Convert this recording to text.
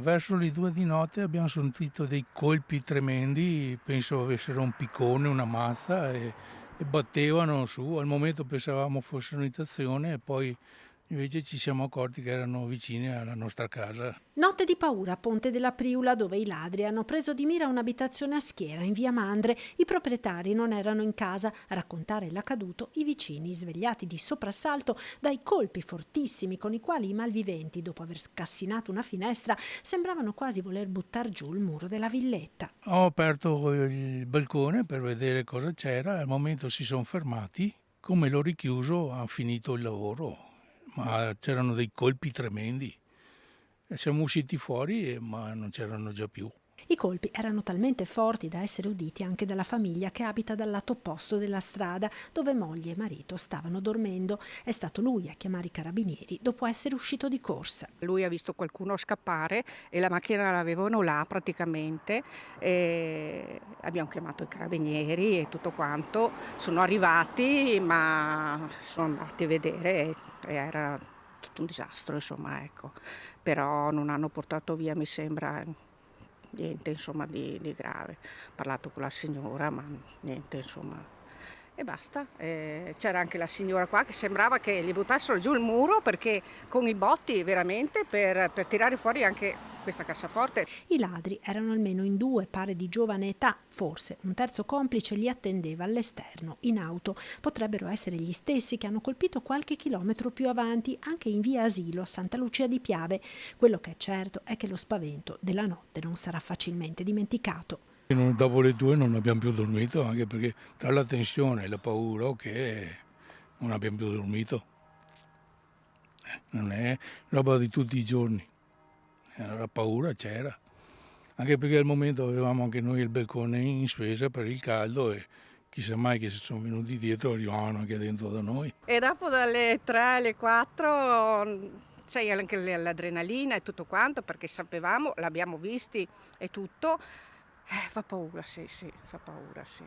Verso le 2 di notte abbiamo sentito dei colpi tremendi, penso avessero un piccone, una mazza e battevano su. Al momento pensavamo fosse un'imitazione e poi invece ci siamo accorti che erano vicini alla nostra casa. Notte di paura a Ponte della Priula, dove i ladri hanno preso di mira un'abitazione a Schiera in via Mandre. I proprietari non erano in casa. A raccontare l'accaduto i vicini, svegliati di soprassalto dai colpi fortissimi con i quali i malviventi, dopo aver scassinato una finestra, sembravano quasi voler buttar giù il muro della villetta. Ho aperto il balcone per vedere cosa c'era, al momento si son fermati, come l'ho richiuso han finito il lavoro, ma c'erano dei colpi tremendi e siamo usciti fuori ma non c'erano già più. I colpi erano talmente forti da essere uditi anche dalla famiglia che abita dal lato opposto della strada, dove moglie e marito stavano dormendo. È stato lui a chiamare i carabinieri dopo essere uscito di corsa. Lui ha visto qualcuno scappare e la macchina l'avevano là praticamente, e abbiamo chiamato i carabinieri e tutto quanto, sono arrivati ma sono andati a vedere e era tutto un disastro, insomma, ecco. Però non hanno portato via, mi sembra, niente insomma di grave. Ho parlato con la signora ma niente insomma. E basta. C'era anche la signora qua che sembrava che gli buttassero giù il muro perché con i botti veramente per tirare fuori anche questa cassaforte. I ladri erano almeno in due, pare di giovane età, forse un terzo complice li attendeva all'esterno, in auto. Potrebbero essere gli stessi che hanno colpito qualche chilometro più avanti, anche in via Asilo a Santa Lucia di Piave. Quello che è certo è che lo spavento della notte non sarà facilmente dimenticato. Dopo le 2 non abbiam più dormito, anche perché tra la tensione e la paura, non abbiam più dormito. Non è roba di tutti i giorni. La paura c'era, anche perché al momento avevamo anche noi il balcone in spesa per il caldo e chissà mai che se son venuti dietro arrivavano anche dentro da noi. E dopo dalle 3 alle 4 c'è anche l'adrenalina e tutto quanto perché sapevamo, l'abbiamo visti e tutto. Fa paura, sì, fa paura, sì.